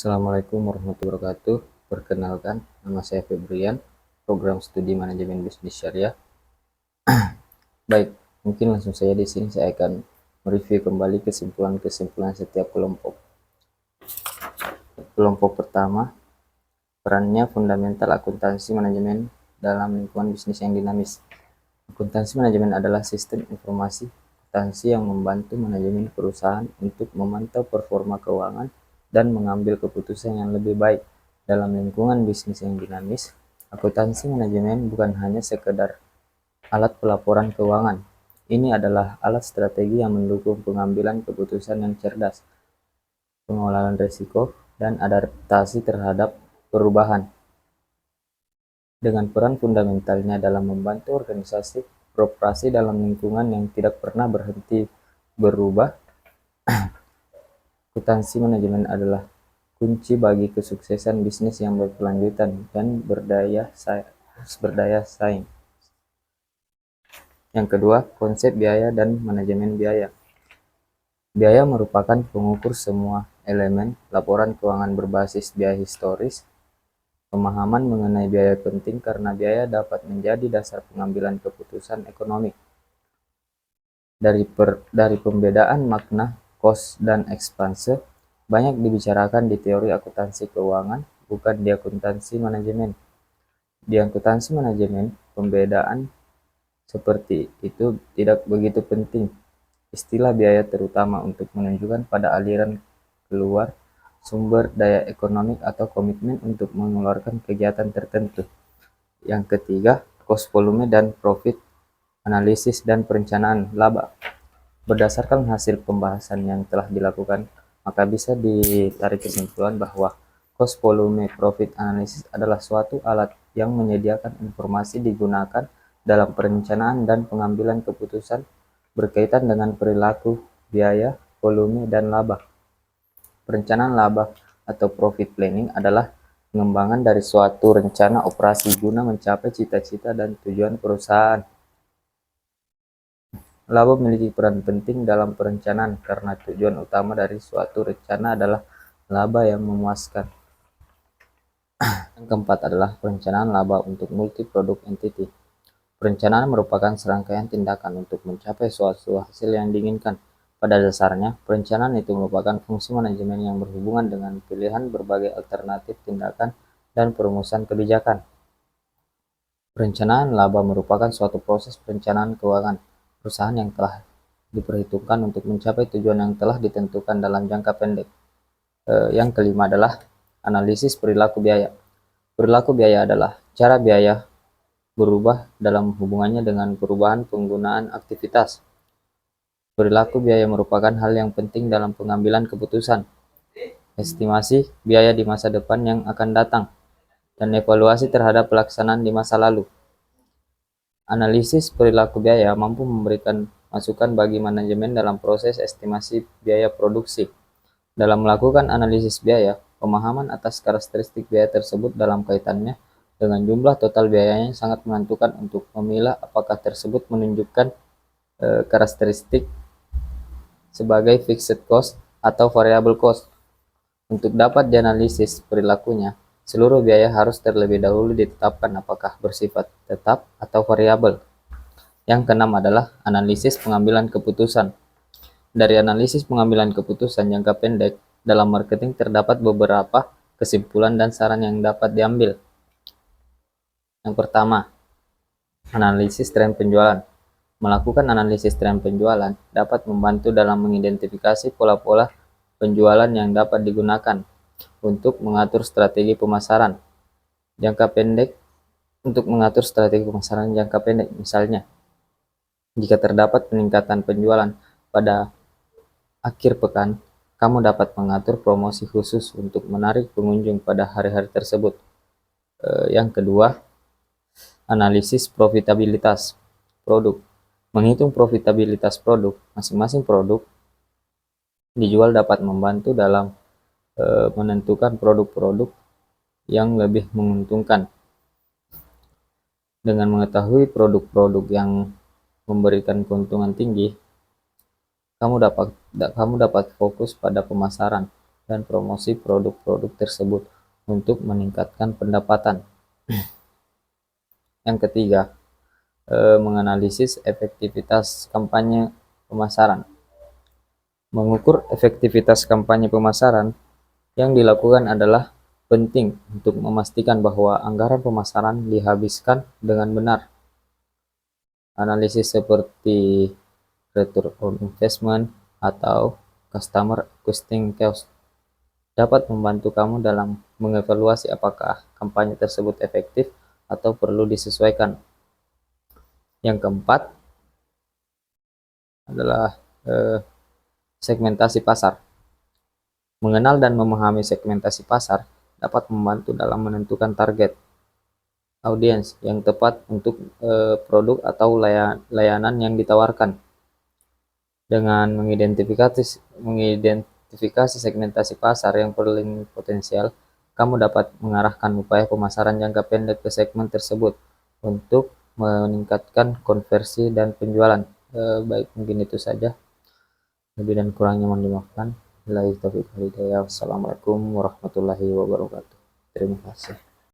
Assalamualaikum warahmatullahi wabarakatuh. Perkenalkan, nama saya Febrian, program studi manajemen bisnis syariah. Baik, mungkin langsung saja di sini saya akan mereview kembali kesimpulan-kesimpulan setiap kelompok. Kelompok pertama, perannya fundamental akuntansi manajemen dalam lingkungan bisnis yang dinamis. Akuntansi manajemen adalah sistem informasi akuntansi yang membantu manajemen perusahaan untuk memantau performa keuangan dan mengambil keputusan yang lebih baik dalam lingkungan bisnis yang dinamis. Akuntansi manajemen bukan hanya sekedar alat pelaporan keuangan. Ini adalah alat strategi yang mendukung pengambilan keputusan yang cerdas, pengelolaan risiko, dan adaptasi terhadap perubahan. Dengan peran fundamentalnya dalam membantu organisasi beroperasi dalam lingkungan yang tidak pernah berhenti berubah, akuntansi manajemen adalah kunci bagi kesuksesan bisnis yang berkelanjutan dan berdaya saing. Yang kedua, konsep biaya dan manajemen biaya. Biaya merupakan pengukur semua elemen laporan keuangan berbasis biaya historis. Pemahaman mengenai biaya penting karena biaya dapat menjadi dasar pengambilan keputusan ekonomi. Dari pembedaan makna cost dan expense banyak dibicarakan di teori akuntansi keuangan, bukan di akuntansi manajemen. Di akuntansi manajemen, pembedaan seperti itu tidak begitu penting. Istilah biaya terutama untuk menunjukkan pada aliran keluar sumber daya ekonomi atau komitmen untuk mengeluarkan kegiatan tertentu. Yang ketiga, cost volume dan profit analisis dan perencanaan laba. Berdasarkan hasil pembahasan yang telah dilakukan, maka bisa ditarik kesimpulan bahwa cost volume profit analisis adalah suatu alat yang menyediakan informasi digunakan dalam perencanaan dan pengambilan keputusan berkaitan dengan perilaku, biaya, volume, dan laba. Perencanaan laba atau profit planning adalah pengembangan dari suatu rencana operasi guna mencapai cita-cita dan tujuan perusahaan. Laba memiliki peran penting dalam perencanaan karena tujuan utama dari suatu rencana adalah laba yang memuaskan. Yang keempat adalah perencanaan laba untuk multi-product entity. Perencanaan merupakan serangkaian tindakan untuk mencapai suatu hasil yang diinginkan. Pada dasarnya, perencanaan itu merupakan fungsi manajemen yang berhubungan dengan pilihan berbagai alternatif tindakan dan perumusan kebijakan. Perencanaan laba merupakan suatu proses perencanaan keuangan perusahaan yang telah diperhitungkan untuk mencapai tujuan yang telah ditentukan dalam jangka pendek. Yang kelima adalah analisis perilaku biaya. Perilaku biaya adalah cara biaya berubah dalam hubungannya dengan perubahan penggunaan aktivitas. Perilaku biaya merupakan hal yang penting dalam pengambilan keputusan, estimasi biaya di masa depan yang akan datang, dan evaluasi terhadap pelaksanaan di masa lalu. Analisis perilaku biaya mampu memberikan masukan bagi manajemen dalam proses estimasi biaya produksi. Dalam melakukan analisis biaya, pemahaman atas karakteristik biaya tersebut dalam kaitannya dengan jumlah total biayanya sangat menentukan untuk memilah apakah tersebut menunjukkan karakteristik sebagai fixed cost atau variable cost. Untuk dapat dianalisis perilakunya, seluruh biaya harus terlebih dahulu ditetapkan apakah bersifat tetap atau variabel. Yang keenam adalah analisis pengambilan keputusan. Dari analisis pengambilan keputusan jangka pendek dalam marketing terdapat beberapa kesimpulan dan saran yang dapat diambil. Yang pertama, analisis tren penjualan. Melakukan analisis tren penjualan dapat membantu dalam mengidentifikasi pola-pola penjualan yang dapat digunakan untuk mengatur strategi pemasaran jangka pendek. Untuk mengatur strategi pemasaran jangka pendek, misalnya, jika terdapat peningkatan penjualan pada akhir pekan, kamu dapat mengatur promosi khusus untuk menarik pengunjung pada hari-hari tersebut. Yang kedua, analisis profitabilitas produk. Menghitung profitabilitas produk, masing-masing produk dijual dapat membantu dalam menentukan produk-produk yang lebih menguntungkan. Dengan mengetahui produk-produk yang memberikan keuntungan tinggi, kamu dapat fokus pada pemasaran dan promosi produk-produk tersebut untuk meningkatkan pendapatan. Yang ketiga, menganalisis efektivitas kampanye pemasaran. Mengukur efektivitas kampanye pemasaran yang dilakukan adalah penting untuk memastikan bahwa anggaran pemasaran dihabiskan dengan benar. Analisis seperti return on investment atau customer acquisition cost dapat membantu kamu dalam mengevaluasi apakah kampanye tersebut efektif atau perlu disesuaikan. Yang keempat adalah segmentasi pasar. Mengenal dan memahami segmentasi pasar dapat membantu dalam menentukan target audiens yang tepat untuk produk atau layanan yang ditawarkan. Dengan mengidentifikasi segmentasi pasar yang paling potensial, kamu dapat mengarahkan upaya pemasaran jangka pendek ke segmen tersebut untuk meningkatkan konversi dan penjualan. Baik, mungkin itu saja. Lebih dan kurangnya mohon dimaafkan. Wassalamualaikum warahmatullahi wabarakatuh. Terima kasih.